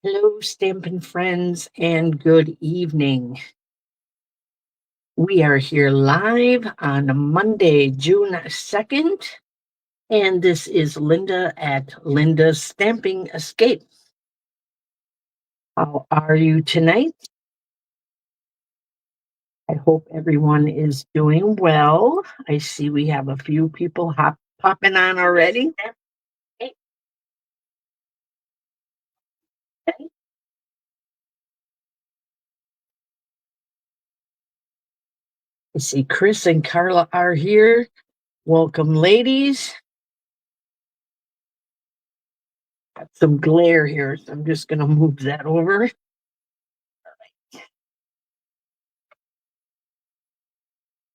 Hello, Stampin' friends, and good evening. We are here live on Monday, June 2nd, and this is Linda at Linda's Stamping Escape. How are you tonight? I hope everyone is doing well. I see we have a few people popping on already. I see Chris and Carla are here. Welcome, ladies. Got some glare here, so I'm just going to move that over.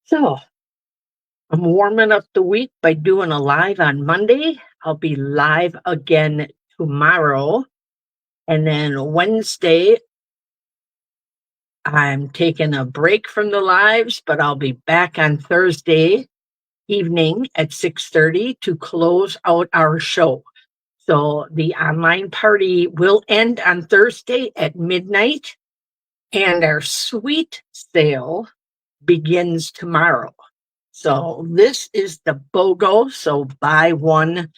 So, I'm warming up the week by doing a live on Monday. I'll be live again tomorrow. And then Wednesday, I'm taking a break from the lives, but I'll be back on Thursday evening at 6:30 to close out our show. So the online party will end on Thursday at midnight, and our suite sale begins tomorrow. So this is the BOGO. So buy one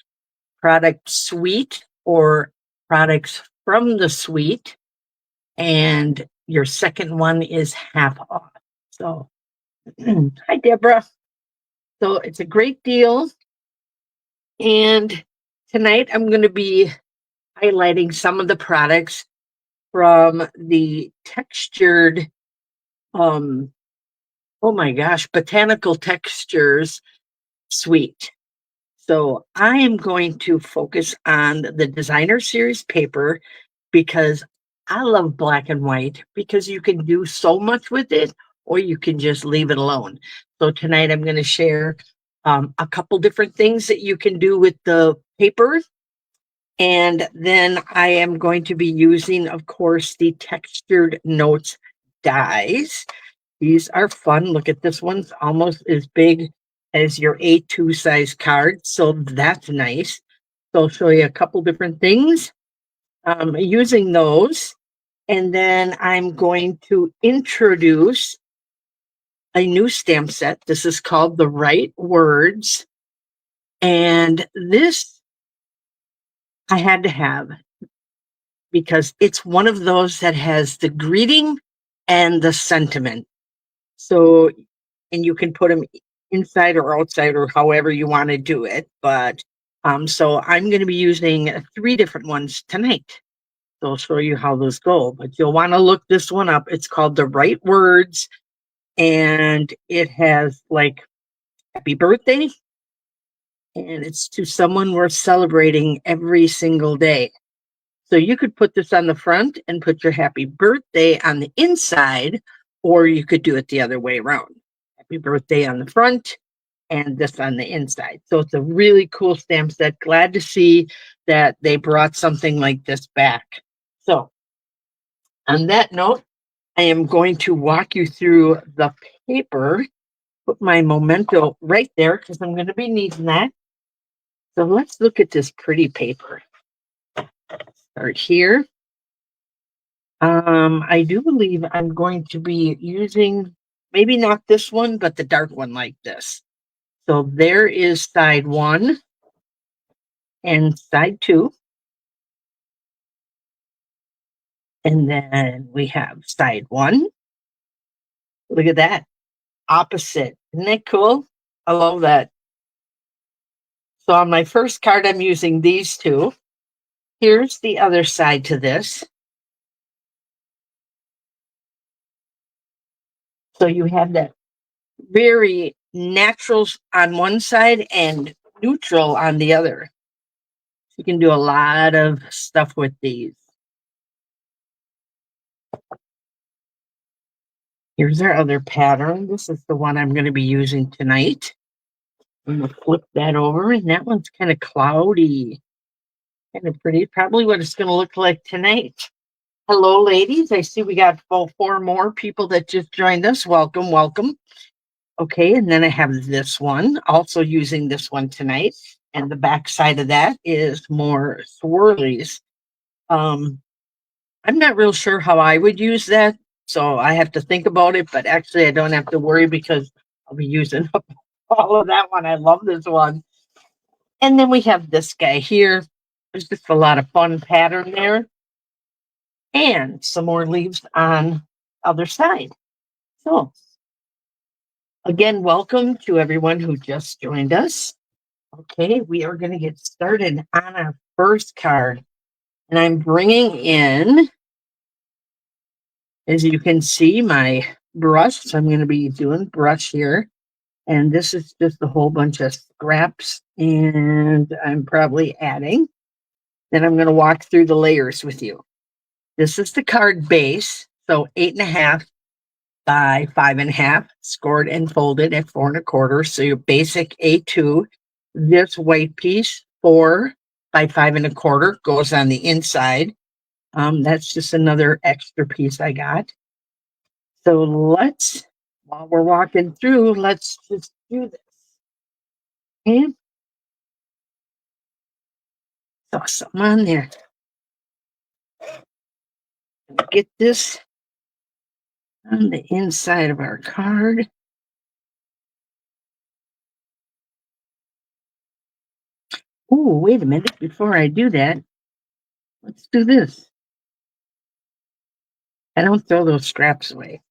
product suite or products from the suite, and your second one is half off. So, hi, Deborah. So it's a great deal. And tonight I'm going to be highlighting some of the products from the textured, oh my gosh, Botanical Textures suite. So I am going to focus on the designer series paper because I love black and white because you can do so much with it or you can just leave it alone. So tonight I'm going to share a couple different things that you can do with the paper. And then I am going to be using, of course, the textured notes dies. These are fun. Look at this one's almost as big as your A2 size card. So that's nice. So I'll show you a couple different things using those. And then I'm going to introduce a new stamp set. This is called The Right Words. And this I had to have because it's one of those that has the greeting and the sentiment. So, and you can put them inside or outside or however you want to do it. But so I'm going to be using 3 different ones tonight. So I'll show you how those go. But you'll want to look this one up. It's called The Right Words. And it has like happy birthday. And it's to someone we're celebrating every single day. So you could put this on the front and put your happy birthday on the inside, or you could do it the other way around. Happy birthday on the front and this on the inside. So it's a really cool stamp set. Glad to see that they brought something like this back. So on that note, I am going to walk you through the paper. Put my memento right there because I'm going to be needing that. So let's look at this pretty paper. Start here. I do believe I'm going to be using maybe not this one, but the dark one like this. So there is side 1 and side 2. And then we have side 1. Look at that. Opposite. Isn't that cool? I love that. So on my first card, I'm using these 2. Here's the other side to this. So you have that very natural on one side and neutral on the other. You can do a lot of stuff with these. Here's our other pattern. This is the one I'm going to be using tonight. I'm going to flip that over, and that one's kind of cloudy. Kind of pretty. Probably what it's going to look like tonight. Hello, ladies. I see we got 4 more people that just joined us. Welcome, welcome. Okay, and then I have this one, also using this one tonight. And the back side of that is more swirlies. I'm not real sure how I would use that, so I have to think about it, but actually I don't have to worry because I'll be using up all of that one. I love this one. And then we have this guy here. There's just a lot of fun pattern there. And some more leaves on other side. So again, welcome to everyone who just joined us. Okay, we are going to get started on our first card. And I'm bringing in, as you can see, my brush. So I'm going to be doing brush here. And this is just a whole bunch of scraps. And I'm probably adding. Then I'm going to walk through the layers with you. This is the card base. So 8.5 by 5.5, scored and folded at 4.25. So your basic A2. This white piece, 4 by 5.25, goes on the inside. That's just another extra piece I got. So while we're walking through, let's just do this. Okay. Throw something on there. Get this on the inside of our card. Oh, wait a minute. Before I do that, let's do this. I don't throw those scraps away.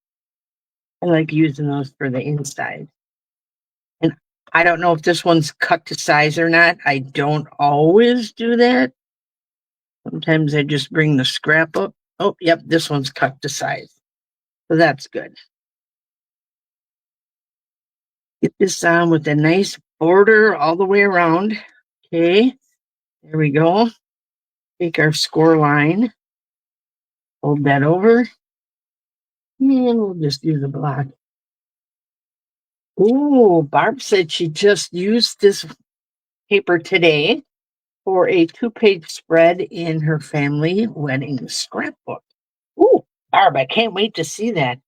I like using those for the inside. And I don't know if this one's cut to size or not. I don't always do that. Sometimes I just bring the scrap up. Oh, yep, this one's cut to size. So that's good. Get this on with a nice border all the way around. Okay, there we go. Take our score line, fold that over, and we'll just use a block. Oh, Barb said she just used this paper today for a 2-page spread in her family wedding scrapbook. Oh, Barb, I can't wait to see that.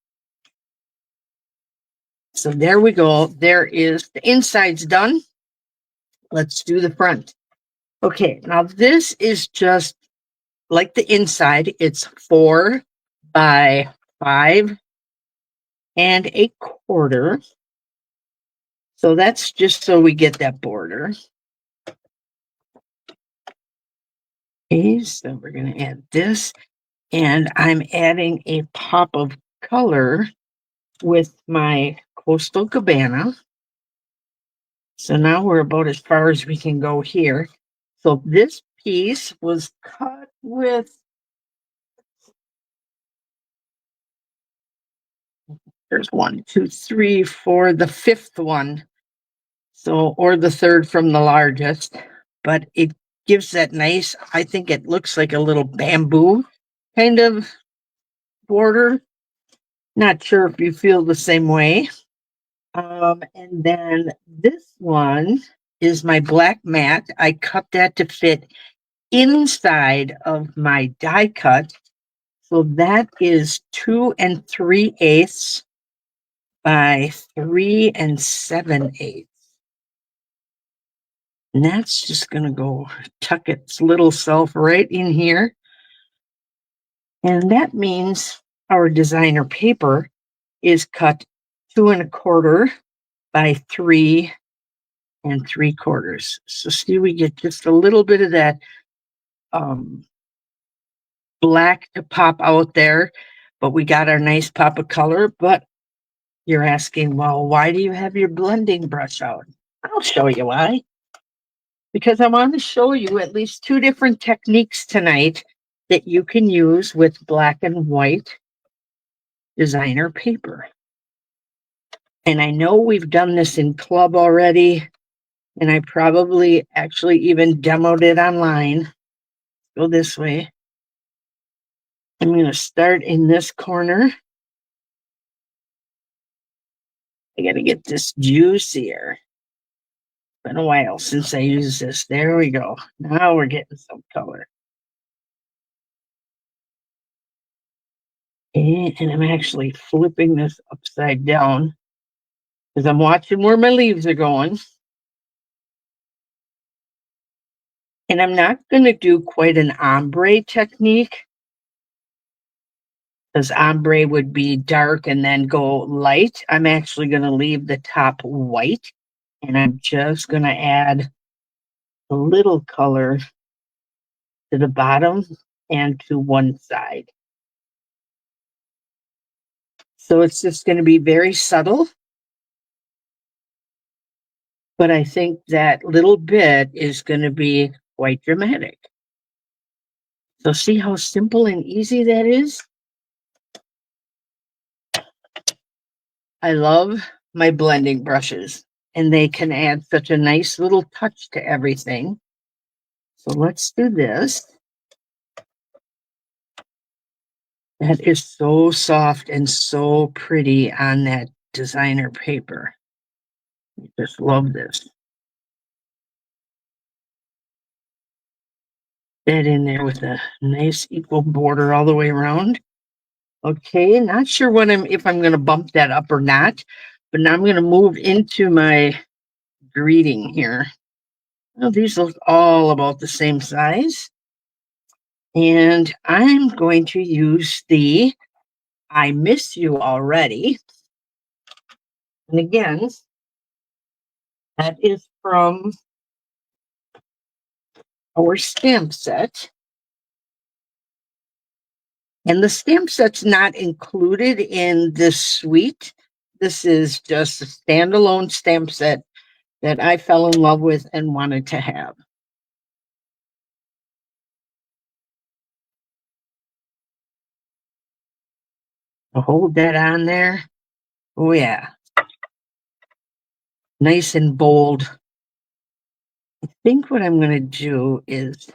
So there we go. There is the inside's done. Let's do the front. Okay, now this is just like the inside. It's 4 by 5.25. So that's just so we get that border. Okay, so we're going to add this. And I'm adding a pop of color with my Coastal Cabana. So now we're about as far as we can go here. So this piece was cut with, there's 1, 2, 3, 4, the 5th one. So, or the 3rd from the largest, but it gives that nice, I think it looks like a little bamboo kind of border. Not sure if you feel the same way. And then this one is my black mat. I cut that to fit inside of my die cut. So that is 2 3/8 by 3 7/8. And that's just going to go tuck its little self right in here. And that means our designer paper is cut 2 1/4 by 3 3/4. So see, we get just a little bit of that black to pop out there, but we got our nice pop of color. But you're asking, well, why do you have your blending brush out? I'll show you why. Because I want to show you at least 2 different techniques tonight that you can use with black and white designer paper. And I know we've done this in club already, and I probably actually even demoed it online. Go this way. I'm going to start in this corner. I got to get this juicier. It's been a while since I used this. There we go. Now we're getting some color. And I'm actually flipping this upside down because I'm watching where my leaves are going. And I'm not going to do quite an ombre technique. because ombre would be dark and then go light. I'm actually going to leave the top white, and I'm just going to add a little color to the bottom and to one side. So it's just going to be very subtle, but I think that little bit is going to be quite dramatic. So see how simple and easy that is? I love my blending brushes, and they can add such a nice little touch to everything. So let's do this. That is so soft and so pretty on that designer paper. I just love this. That in there with a nice equal border all the way around. Okay, not sure if I'm going to bump that up or not, but now I'm going to move into my greeting here. Well, these look all about the same size. And I'm going to use the I Miss You Already. And again, that is from our stamp set. And the stamp set's not included in this suite. This is just a standalone stamp set that I fell in love with and wanted to have. I'll hold that on there. Oh, yeah. Nice and bold. I think what I'm going to do is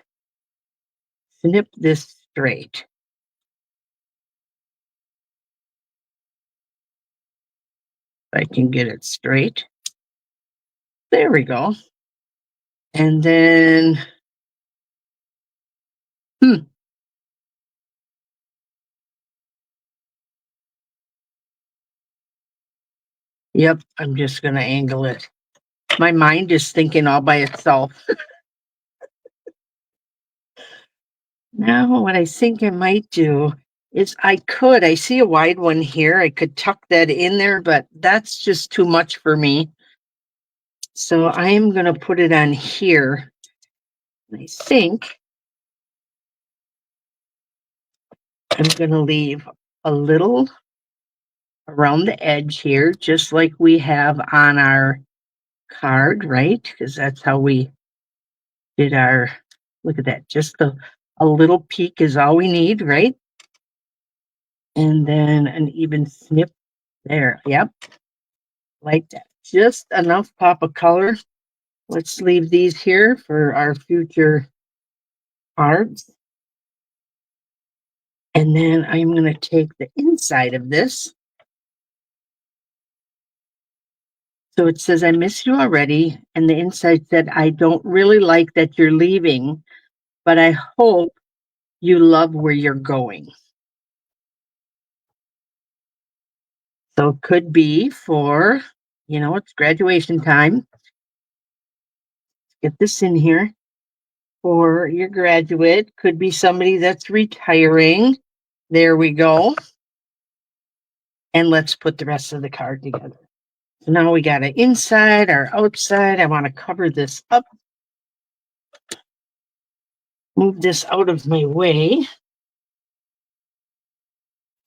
snip this straight. If I can get it straight. There we go. And then, yep, I'm just going to angle it. My mind is thinking all by itself. Now, what I think I might do is I see a wide one here. I could tuck that in there, but that's just too much for me. So I am going to put it on here. I think I'm going to leave a little around the edge here, just like we have on our card, right? Because that's how we did our, look at that, just a little peak is all we need, right? And then an even snip there. Yep, like that. Just enough pop of color. Let's leave these here for our future cards. And then I'm going to take the inside of this. So it says, I miss you already. And the inside said, I don't really like that you're leaving, but I hope you love where you're going. So it could be for, it's graduation time. Get this in here. For your graduate, could be somebody that's retiring. There we go. And let's put the rest of the card together. So now we got an inside, our outside. I want to cover this up. Move this out of my way.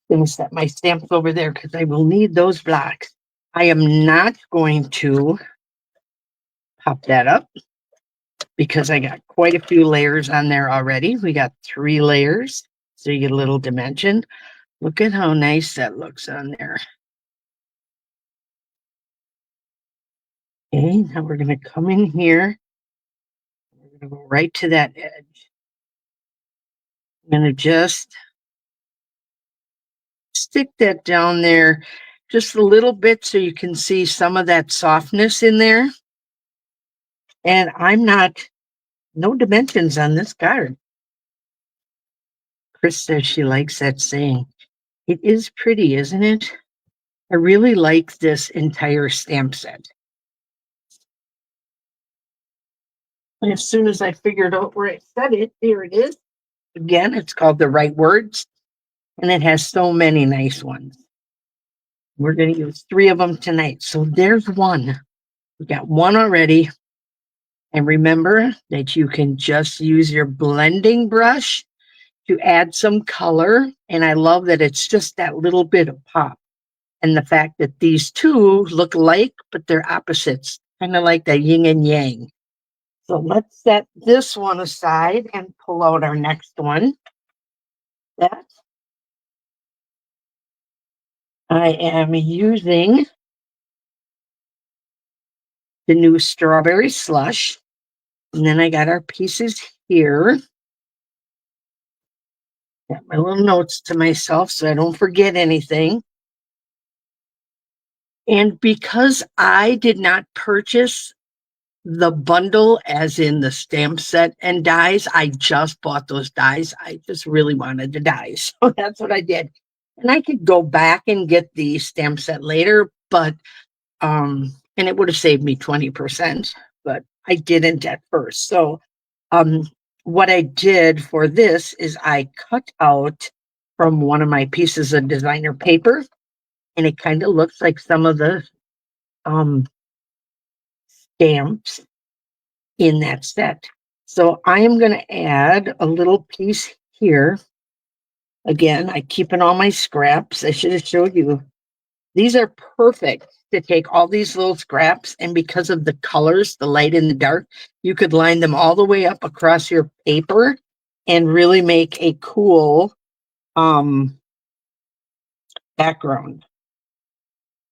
I'm going to set my stamps over there because I will need those blocks. I am not going to pop that up because I got quite a few layers on there already. We got 3 layers, so you get a little dimension. Look at how nice that looks on there. Okay, now we're going to come in here. We're going to go right to that edge. I'm going to just stick that down there just a little bit so you can see some of that softness in there. And no dimensions on this card. Chris says she likes that saying. It is pretty, isn't it? I really like this entire stamp set. And as soon as I figured out where I set it, here it is. Again, it's called The Right Words. And it has so many nice ones. We're going to use 3 of them tonight. So there's one. We got one already. And remember that you can just use your blending brush to add some color. And I love that it's just that little bit of pop. And the fact that these two look alike, but they're opposites, kind of like the yin and yang. So let's set this one aside and pull out our next one. That I am using the new strawberry slush. And then I got our pieces here. Got my little notes to myself so I don't forget anything. And because I did not purchase the bundle, as in the stamp set and dies, I just bought those dies. I just really wanted the dies. So that's what I did. And I could go back and get the stamp set later, but and it would have saved me 20%, but I didn't at first. So what I did for this is I cut out from one of my pieces of designer paper, and it kind of looks like some of the stamps in that set. So I am going to add a little piece here. Again, I keep in all my scraps. I should have showed you. These are perfect to take all these little scraps, and because of the colors, the light and the dark, you could line them all the way up across your paper and really make a cool background.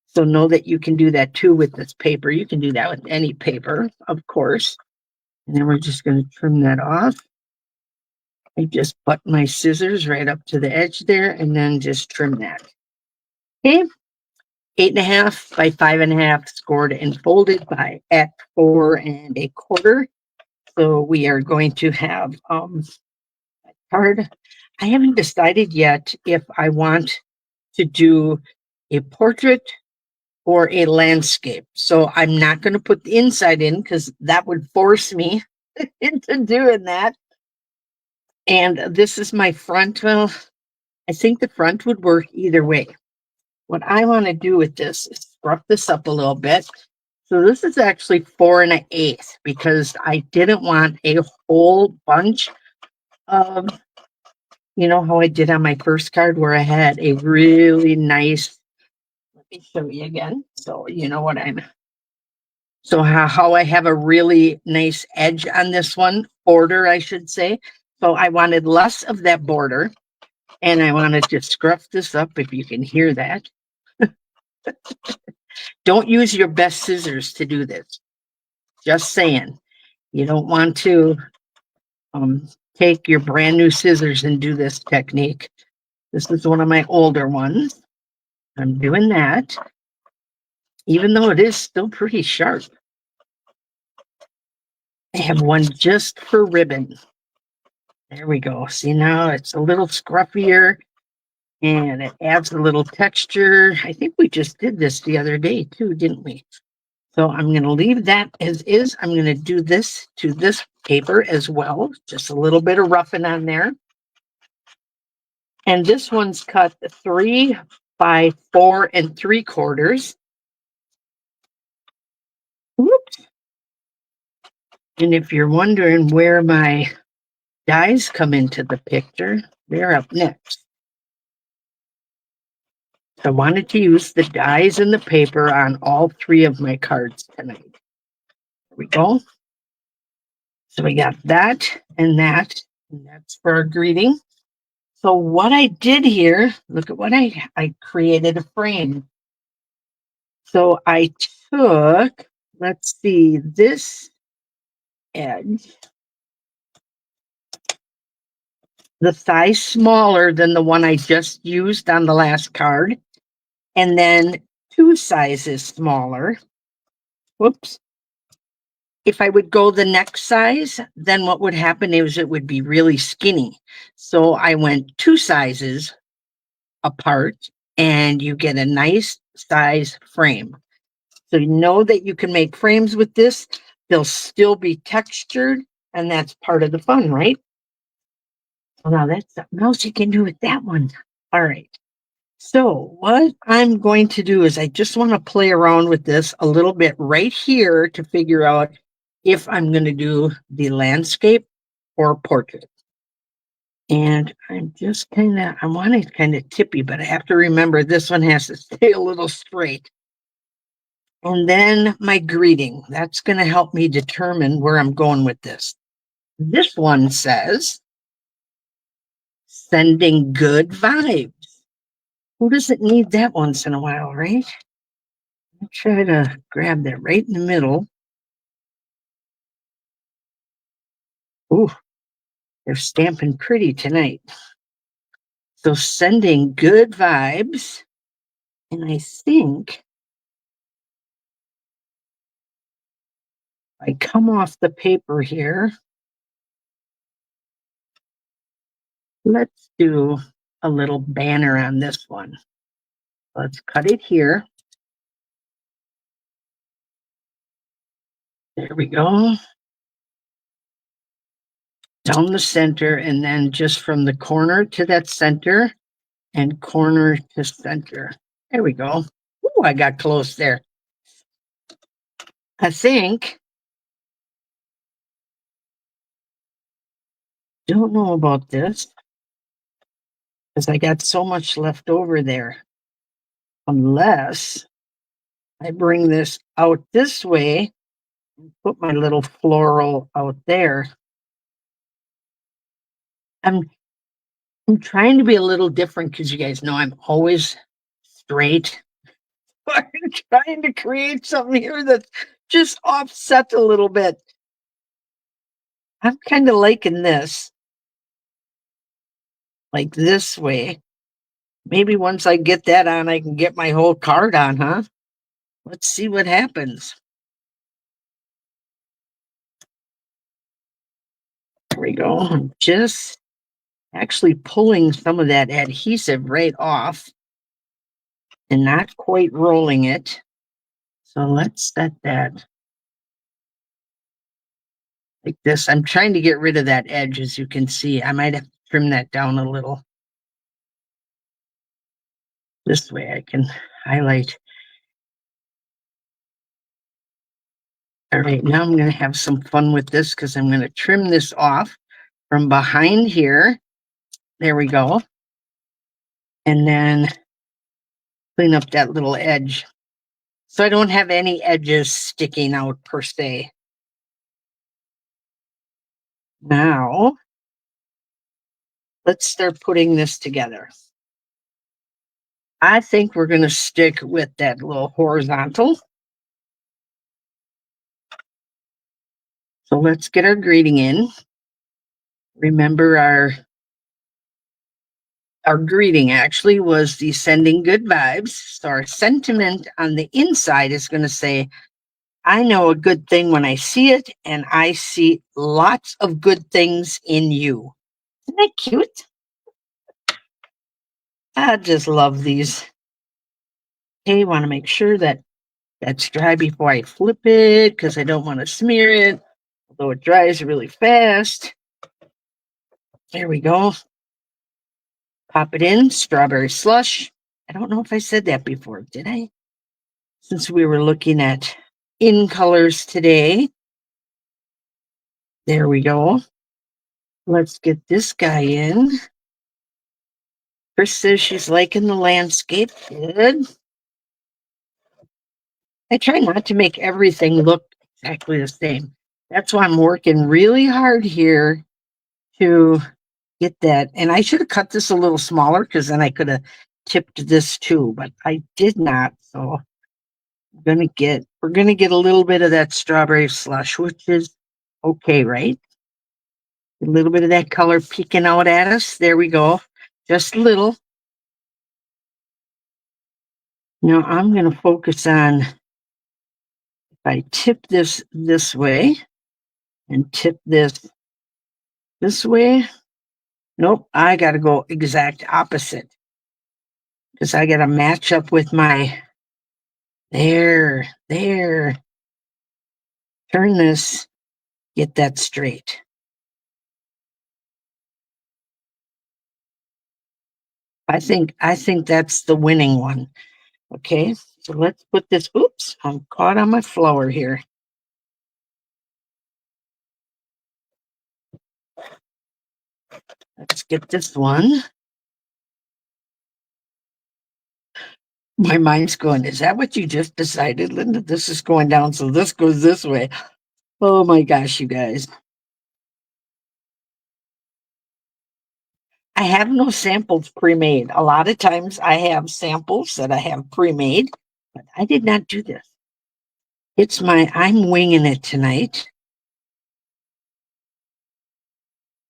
So know that you can do that too with this paper. You can do that with any paper, of course. And then we're just going to trim that off. I just butt my scissors right up to the edge there and then just trim that. Okay. 8.5 by 5.5, scored and folded by at 4.25. So we are going to have a card. I haven't decided yet if I want to do a portrait or a landscape. So I'm not going to put the inside in because that would force me into doing that. And this is my front. Well, I think the front would work either way. What I want to do with this is scruff this up a little bit. So this is actually 4.125 because I didn't want a whole bunch of, you know how I did on my first card where I had a really nice, let me show you again. So you know what so how I have a really nice edge on this one, border, I should say. So I wanted less of that border, and I wanted to scruff this up, if you can hear that. Don't use your best scissors to do this. Just saying. You don't want to take your brand new scissors and do this technique. This is one of my older ones. I'm doing that, even though it is still pretty sharp. I have one just for ribbon. There we go. See, now it's a little scruffier and it adds a little texture. I think we just did this the other day too, didn't we? So I'm going to leave that as is. I'm going to do this to this paper as well. Just a little bit of roughing on there. And this one's cut 3 by 4.75. Whoops. And if you're wondering where my dies come into the picture, they're up next. So I wanted to use the dies and the paper on all 3 of my cards tonight. There we go. So we got that, and that's for our greeting. So what I did here, look at what I created a frame. So I took, let's see, this edge, the size smaller than the one I just used on the last card, and then 2 sizes smaller. Whoops. If I would go the next size, then what would happen is it would be really skinny. So I went 2 sizes apart, and you get a nice size frame. So you know that you can make frames with this. They'll still be textured, and that's part of the fun, right? Well, now that's something else you can do with that one. All right. So what I'm going to do is I just want to play around with this a little bit right here to figure out if I'm going to do the landscape or portrait. And I'm just I want it kind of tippy, but I have to remember this one has to stay a little straight. And then my greeting, that's going to help me determine where I'm going with this. This one says, sending good vibes. Who doesn't need that once in a while, right? I'll try to grab that right in the middle. Ooh, they're stamping pretty tonight. So sending good vibes. And I think I come off the paper here. Let's do a little banner on this one. Let's cut it here. There we go. Down the center, and then just from the corner to that center and corner to center. There we go. Ooh, I got close there. I think, don't know about this because I got so much left over there. Unless I bring this out this way and put my little floral out there. I'm trying to be a little different because you guys know I'm always straight. I'm trying to create something here that's just offset a little bit. I'm kind of liking this, like this way. Maybe once I get that on, I can get my whole card on, huh? Let's see what happens. There we go. I'm just actually pulling some of that adhesive right off and not quite rolling it. So let's set that like this. I'm trying to get rid of that edge, as you can see. I might have to trim that down a little. This way I can highlight. All right, now I'm going to have some fun with this because I'm going to trim this off from behind here. There we go. And then clean up that little edge. So I don't have any edges sticking out per se. Now, let's start putting this together. I think we're going to stick with that little horizontal. So let's get our greeting in. Remember our greeting actually was the sending good vibes. So our sentiment on the inside is going to say, I know a good thing when I see it, and I see lots of good things in you. Isn't that cute? I just love these. Okay, want to make sure that that's dry before I flip it because I don't want to smear it, although it dries really fast. There we go. Pop it in, strawberry slush. I don't know if I said that before, did I? Since we were looking at in colors today. There we go. Let's get this guy in. Chris says she's liking the landscape. Good. I try not to make everything look exactly the same. That's why I'm working really hard here to get that. And I should have cut this a little smaller because then I could have tipped this too, but I did not. So we're gonna get a little bit of that strawberry slush, which is okay, right? A little bit of that color peeking out at us. There we go. Just a little. Now I'm going to focus on, if I tip this way and tip this way. Nope, I got to go exact opposite because I got to match up with my, there. Turn this, get that straight. I think that's the winning one. Okay, so let's put this. Oops, I'm caught on my flower here. Let's get this one. My mind's going, is that what you just decided, Linda? This is going down, so this goes this way. Oh my gosh, you guys. I have no samples pre-made. A lot of times I have samples that I have pre-made, but I did not do this. I'm winging it tonight.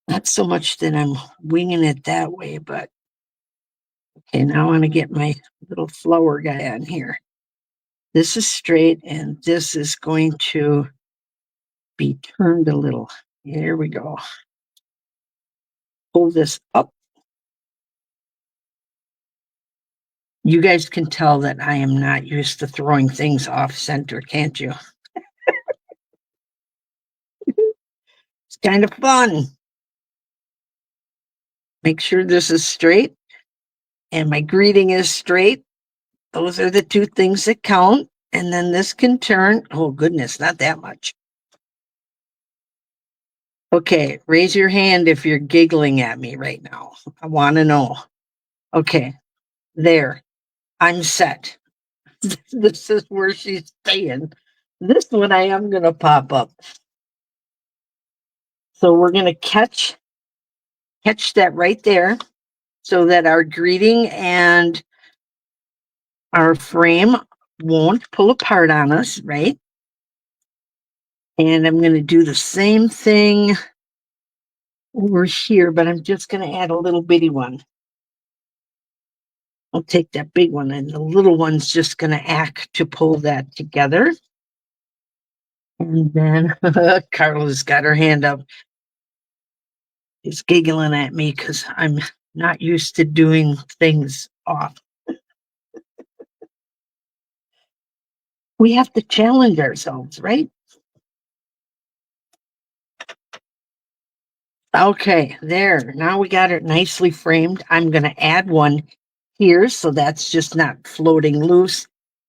Not so much that I'm winging it that way, but okay, now I want to get my little flower guy on here. This is straight and this is going to be turned a little. There we go. Pull this up. You guys can tell that I am not used to throwing things off center, can't you? It's kind of fun. Make sure this is straight and my greeting is straight. Those are the two things that count. And then this can turn. Oh, goodness, not that much. Okay, raise your hand if you're giggling at me right now. I want to know. Okay, there. I'm set. This is where she's staying. This one I am going to pop up. So we're going to catch that right there so that our greeting and our frame won't pull apart on us, right? And I'm going to do the same thing over here, but I'm just going to add a little bitty one. I'll take that big one and the little one's just going to act to pull that together. And then Carla's got her hand up. She's giggling at me because I'm not used to doing things off. We have to challenge ourselves, right? Okay, there. Now we got it nicely framed. I'm going to add one here so that's just not floating loose,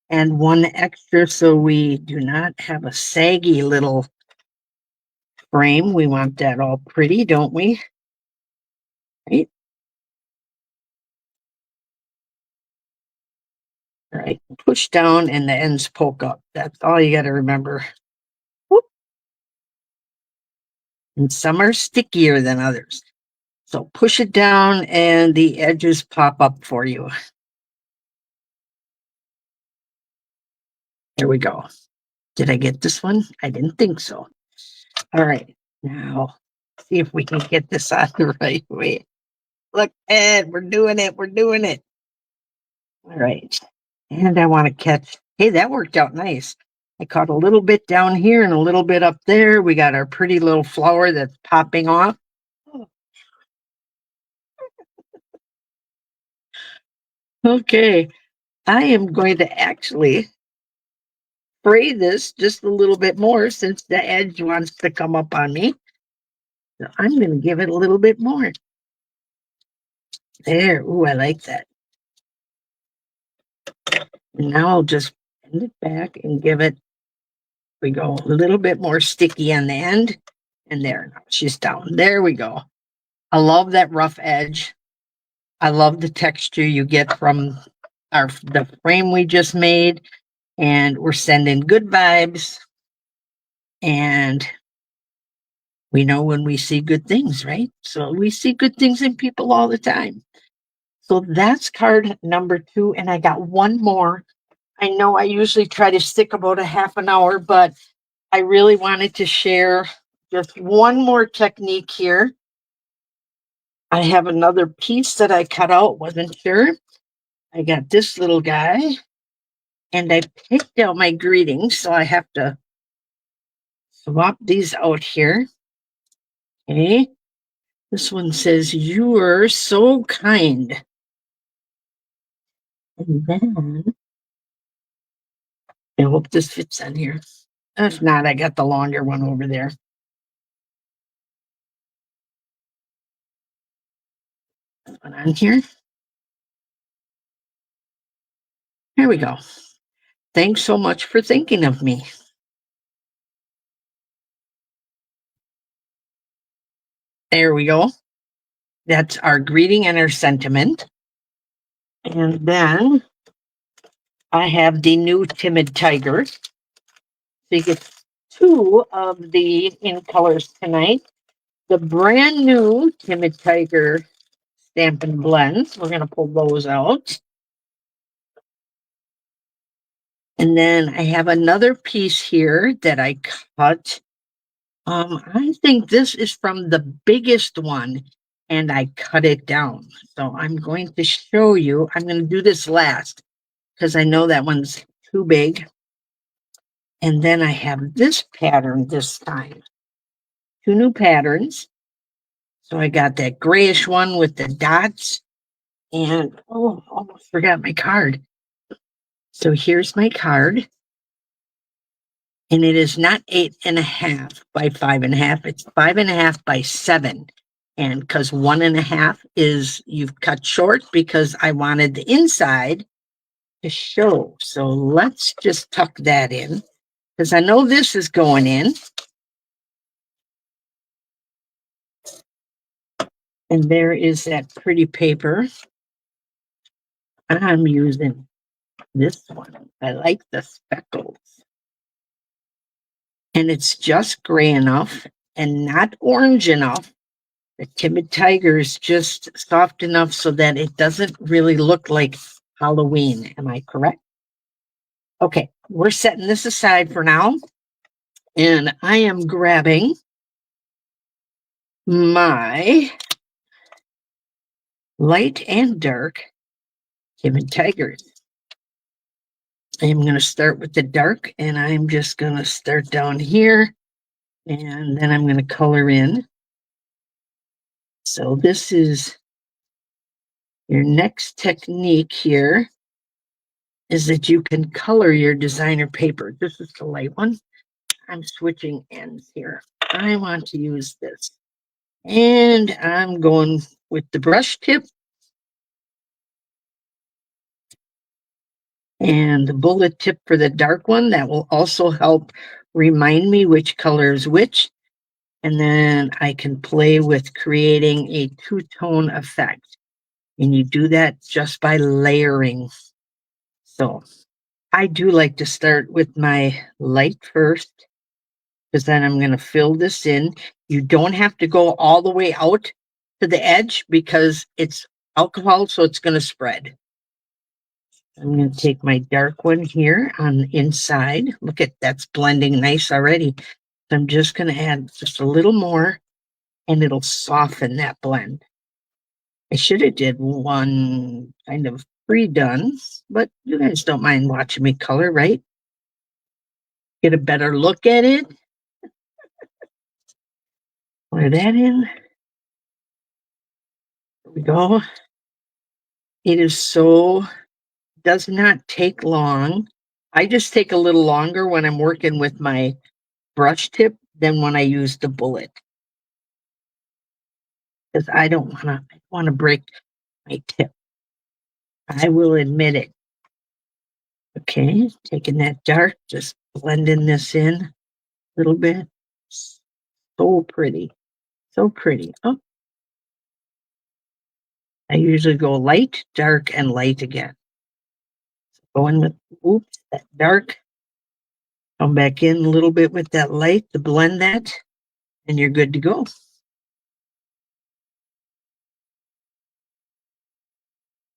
and one extra so we do not have a saggy little frame. We want that all pretty, don't we? Right? All right. Push down and the ends poke up. That's all you got to remember. Whoop. And some are stickier than others. So push it down and the edges pop up for you. There we go. Did I get this one? I didn't think so. All right. Now, see if we can get this on the right way. Look, Ed, we're doing it. We're doing it. All right. And I want to catch. Hey, that worked out nice. I caught a little bit down here and a little bit up there. We got our pretty little flower that's popping off. Okay. I am going to actually fray this just a little bit more since the edge wants to come up on me. So I'm going to give it a little bit more. There. Ooh, I like that. And now I'll just bend it back and give it, we go a little bit more sticky on the end. And there, now she's down. There we go. I love that rough edge. I love the texture you get from the frame we just made. And we're sending good vibes. And we know when we see good things, right? So we see good things in people all the time. So that's card number 2. And I got one more. I know I usually try to stick about a half an hour, but I really wanted to share just one more technique here. I have another piece that I cut out, wasn't sure. I got this little guy, and I picked out my greetings, so I have to swap these out here. Okay. This one says, "You're so kind." And then I hope this fits on here. If not, I got the longer one over there. Put on here. Here we go. Thanks so much for thinking of me. There we go. That's our greeting and our sentiment. And then I have the new Timid Tiger. So you get two of the in colors tonight. The brand new Timid Tiger Stampin' Blends. We're going to pull those out. And then I have another piece here that I cut. I think this is from the biggest one, and I cut it down. So I'm going to show you. I'm going to do this last because I know that one's too big. And then I have this pattern this time. Two new patterns. So I got that grayish one with the dots. And, oh, almost forgot my card. So here's my card. And it is not 8.5 by 5.5. It's 5.5 by 7. And because 1.5 is you've cut short because I wanted the inside to show. So let's just tuck that in because I know this is going in. And there is that pretty paper. I'm using this one. I like the speckles. And it's just gray enough and not orange enough. The Timid Tiger is just soft enough so that it doesn't really look like Halloween. Am I correct? Okay, we're setting this aside for now. And I am grabbing my light and dark Timid Tigers. I'm going to start with the dark, and I'm just going to start down here, and then I'm going to color in. So this is your next technique here, is that you can color your designer paper. This is the light one. I'm switching ends here. I want to use this. And I'm going with the brush tip and the bullet tip for the dark one. That will also help remind me which color is which. And then I can play with creating a two-tone effect. And you do that just by layering. So I do like to start with my light first, because then I'm going to fill this in. You don't have to go all the way out to the edge because it's alcohol, so it's going to spread. I'm going to take my dark one here on the inside. Look at that's blending nice already. So I'm just going to add just a little more, and it'll soften that blend. I should have did one kind of pre-done, but you guys don't mind watching me color, right? Get a better look at it. Color that in. There we go. It is so, does not take long. I just take a little longer when I'm working with my brush tip than when I use the bullet. Because I don't want to break my tip. I will admit it. Okay, taking that dark, just blending this in a little bit. So pretty. So pretty. Oh, I usually go light, dark, and light again. Going with, oops, that dark. Come back in a little bit with that light to blend that, and you're good to go.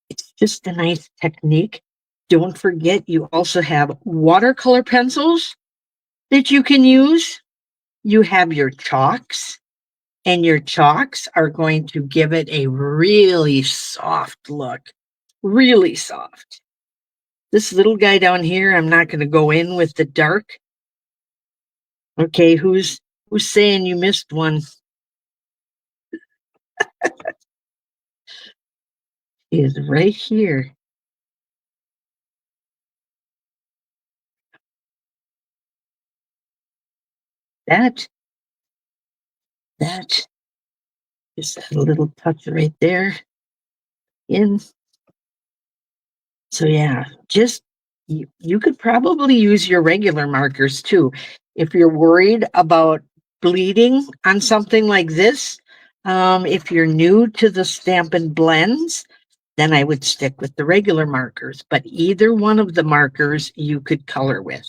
It's just a nice technique. Don't forget, you also have watercolor pencils that you can use. You have your chalks, and your chalks are going to give it a really soft look. Really soft. This little guy down here, I'm not going to go in with the dark. Okay, who's saying you missed one? Is right here. That just a little touch right there in. So yeah, just You could probably use your regular markers too. If you're worried about bleeding on something like this, if you're new to the Stampin' Blends, then I would stick with the regular markers, but either one of the markers you could color with.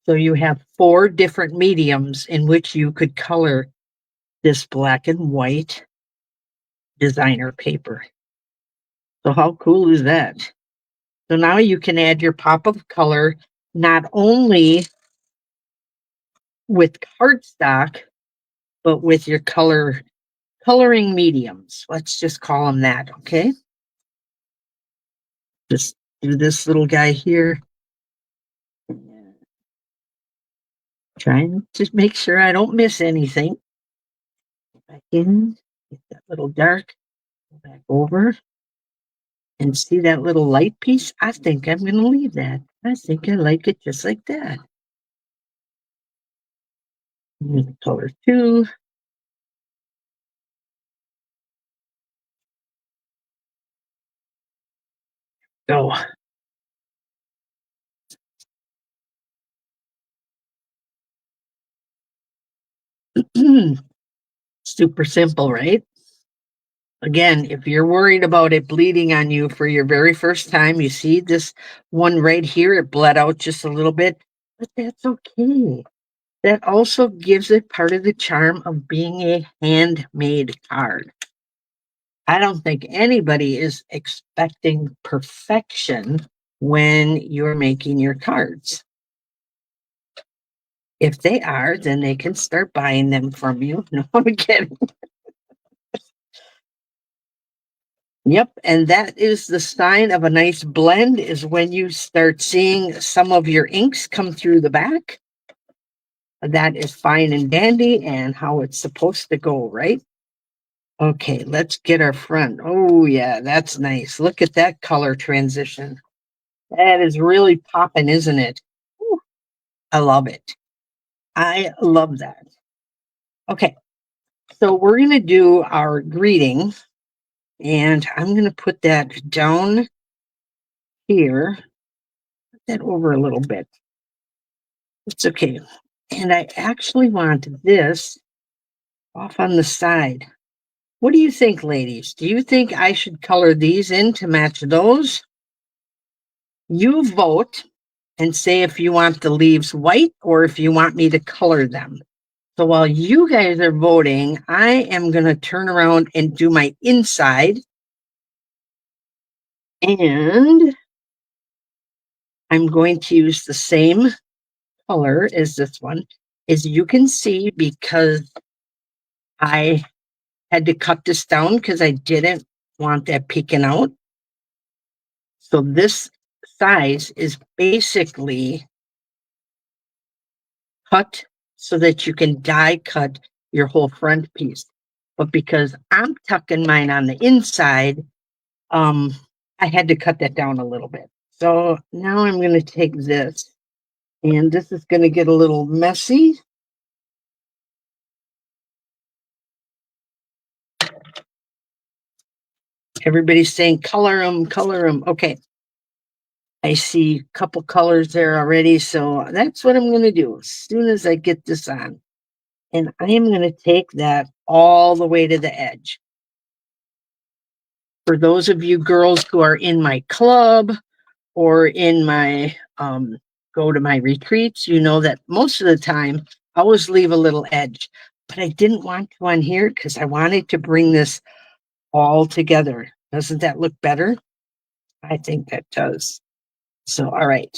So you have 4 different mediums in which you could color this black and white designer paper. So how cool is that? So now you can add your pop of color not only with cardstock, but with your coloring mediums. Let's just call them that, okay? Just do this little guy here. Trying to make sure I don't miss anything. Back in, get that little dark, go back over, and see that little light piece? I think I'm going to leave that. I think I like it just like that. Color 2. Go. Super simple, right? Again, if you're worried about it bleeding on you for your very first time, you see this one right here, it bled out just a little bit, but that's okay. That also gives it part of the charm of being a handmade card. I don't think anybody is expecting perfection when you're making your cards. If they are, then they can start buying them from you. No, I'm kidding. Yep, and that is the sign of a nice blend, is when you start seeing some of your inks come through the back. That is fine and dandy and how it's supposed to go, right? Okay, let's get our front. Oh yeah, that's nice. Look at that color transition. That is really popping, isn't it? Ooh, I love it. I love that. Okay, so we're going to do our greeting, and I'm going to put that down here. Put that over a little bit. It's okay. And I actually want this off on the side. What do you think, ladies? Do you think I should color these in to match those? You vote and say if you want the leaves white or if you want me to color them. So while you guys are voting, I am going to turn around and do my inside. And I'm going to use the same color as this one. As you can see, because I had to cut this down because I didn't want that peeking out. So this size is basically cut so that you can die cut your whole front piece. But because I'm tucking mine on the inside, I had to cut that down a little bit. So now I'm going to take this, and this is going to get a little messy. Everybody's saying color them, color them. Okay. I see a couple colors there already, so that's what I'm going to do as soon as I get this on. And I am going to take that all the way to the edge. For those of you girls who are in my club or in my go to my retreats, you know that most of the time I always leave a little edge, but I didn't want to on here because I wanted to bring this all together. Doesn't that look better? I think that does. So, all right,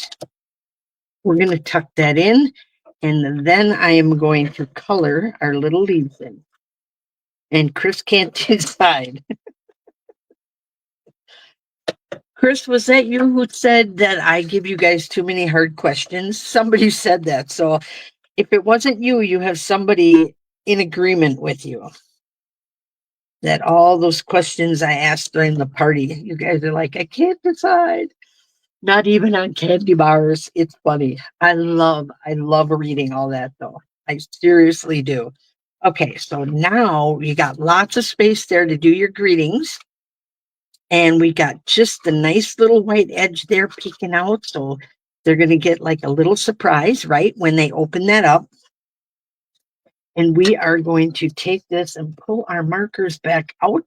we're going to tuck that in, and then I am going to color our little leaves in. And Chris can't decide. Chris, was that you who said that I give you guys too many hard questions? Somebody said that. So if it wasn't you, you have somebody in agreement with you. That all those questions I asked during the party, you guys are like, I can't decide. Not even on candy bars. It's funny. I love reading all that though. I seriously do. Okay, so now you got lots of space there to do your greetings. And we got just a nice little white edge there peeking out. So they're going to get like a little surprise, right, when they open that up. And we are going to take this and pull our markers back out.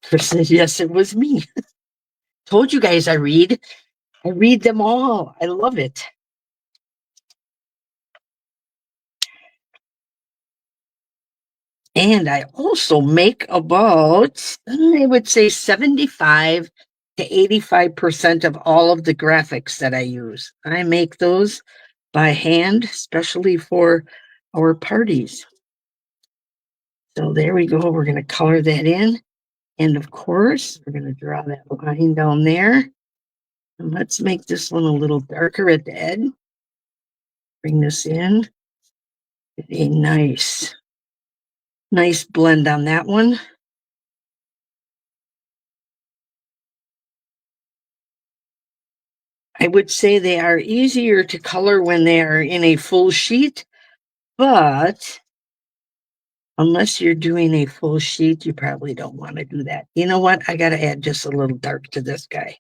Chris says, yes, it was me. Told you guys I read them all. I love it. And I also make about, I would say 75 to 85% of all of the graphics that I use. I make those by hand, especially for our parties. So there we go. We're going to color that in. And of course, we're going to draw that line down there. And let's make this one a little darker at the end. Bring this in. Get a nice blend on that one. I would say they are easier to color when they are in a full sheet, but unless you're doing a full sheet, you probably don't want to do that. You know what? I got to add just a little dark to this guy.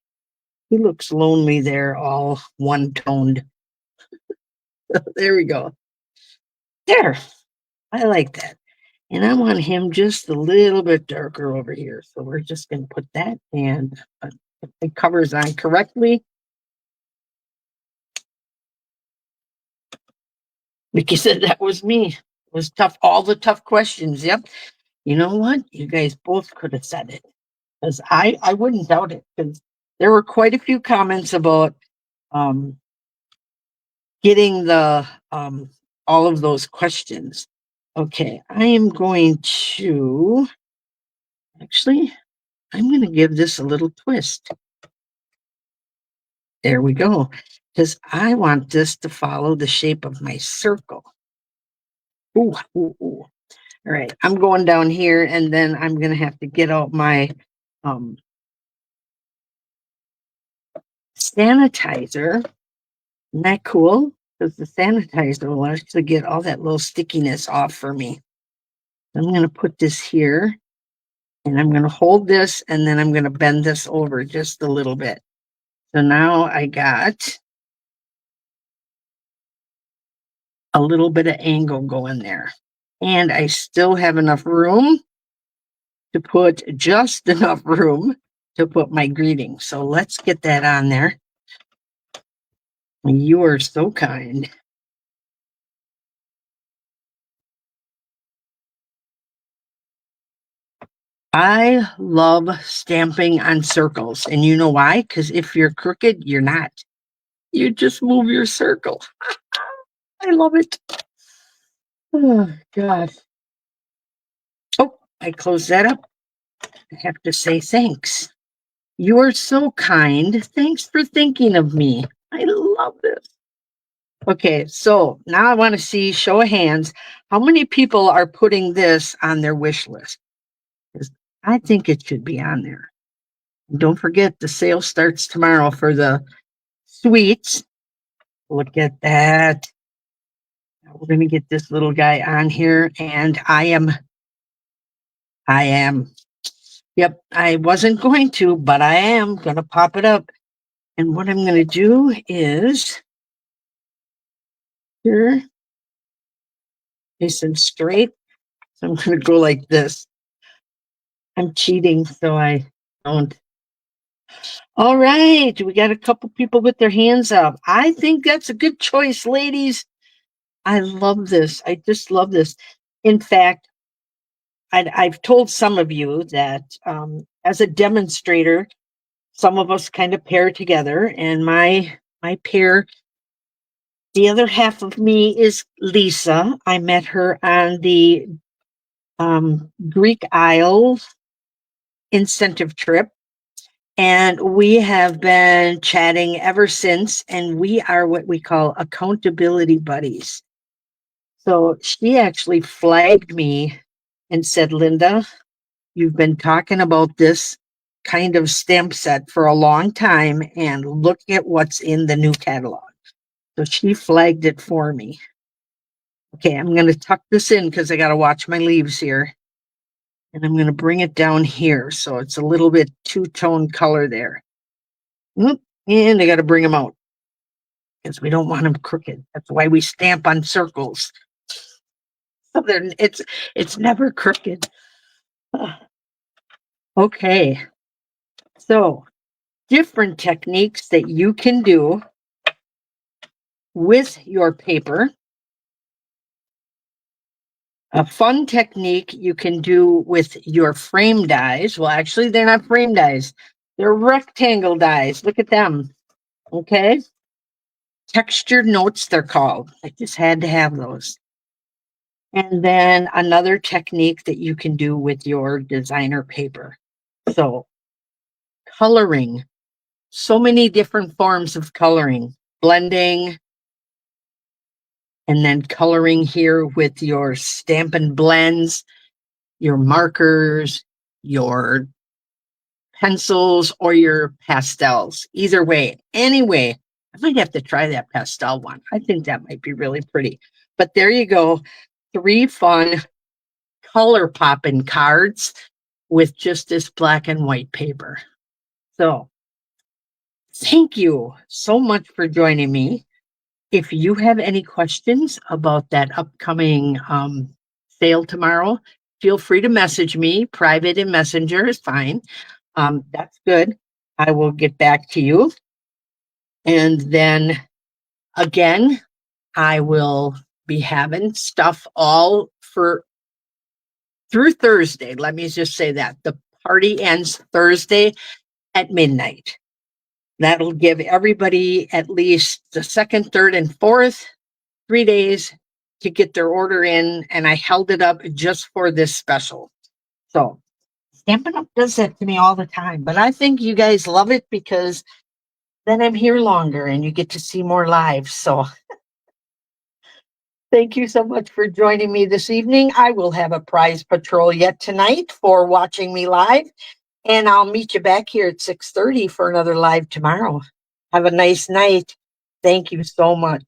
He looks lonely there, all one-toned. There we go. There. I like that. And I want him just a little bit darker over here. So we're just going to put that and put the covers on correctly. Mickey said that was me. It was tough. All the tough questions. Yep. You know what? You guys both could have said it. Because I wouldn't doubt it. Because there were quite a few comments about getting the all of those questions. Okay, I am going to actually, I'm going to give this a little twist. There we go. Because I want this to follow the shape of my circle. Ooh, ooh, ooh. All right, I'm going down here, and then I'm going to have to get out my sanitizer. Isn't that cool? Because the sanitizer will actually get all that little stickiness off for me. I'm going to put this here, and I'm going to hold this, and then I'm going to bend this over just a little bit. So now I got a little bit of angle going there. And I still have enough room to put just enough room to put my greeting. So let's get that on there. You are so kind. I love stamping on circles. And you know why? Because if you're crooked, you're not. You just move your circle. I love it. Oh, God. Oh, I closed that up. I have to say thanks. You are so kind. Thanks for thinking of me. I love this. Okay, so now I want to see, show of hands, how many people are putting this on their wish list? I think it should be on there. Don't forget, the sale starts tomorrow for the sweets. Look at that. We're going to get this little guy on here, and I am. Yep, I wasn't going to, but I am going to pop it up. And what I'm going to do is here, nice and straight. So I'm going to go like this. I'm cheating, so I don't. All right, we got a couple people with their hands up. I think that's a good choice, ladies. I love this. I just love this. In fact, I've told some of you that as a demonstrator, some of us kind of pair together, and my pair, the other half of me is Lisa. I met her on the Greek Isles incentive trip, and we have been chatting ever since, and we are what we call accountability buddies. So she actually flagged me and said, Linda, you've been talking about this kind of stamp set for a long time, and look at what's in the new catalog. So she flagged it for me. Okay, I'm going to tuck this in because I got to watch my leaves here. And I'm going to bring it down here. So it's a little bit two-tone color there. And I got to bring them out because we don't want them crooked. That's why we stamp on circles. So it's never crooked. Okay. So different techniques that you can do with your paper. A fun technique you can do with your frame dies. Well, actually, they're not frame dies. They're rectangle dies. Look at them. Okay. Textured notes, they're called. I just had to have those. And then another technique that you can do with your designer paper. So, coloring. So many different forms of coloring. Blending, and then coloring here with your Stampin' Blends, your markers, your pencils, or your pastels. Either way, anyway, I might have to try that pastel one. I think that might be really pretty. But there you go. 3 fun color popping cards with just this black and white paper. So thank you so much for joining me. If you have any questions about that upcoming sale tomorrow, feel free to message me. Private and Messenger is fine. That's good. I will get back to you. And then again, I will be having stuff all for through Thursday. Let me just say that. The party ends Thursday at midnight. That'll give everybody at least the second, third, and fourth 3 days to get their order in, and I held it up just for this special. So Stampin' Up does that to me all the time, but I think you guys love it because then I'm here longer and you get to see more live. So thank you so much for joining me this evening. I will have a prize patrol yet tonight for watching me live, and I'll meet you back here at 6:30 for another live tomorrow. Have a nice night. Thank you so much.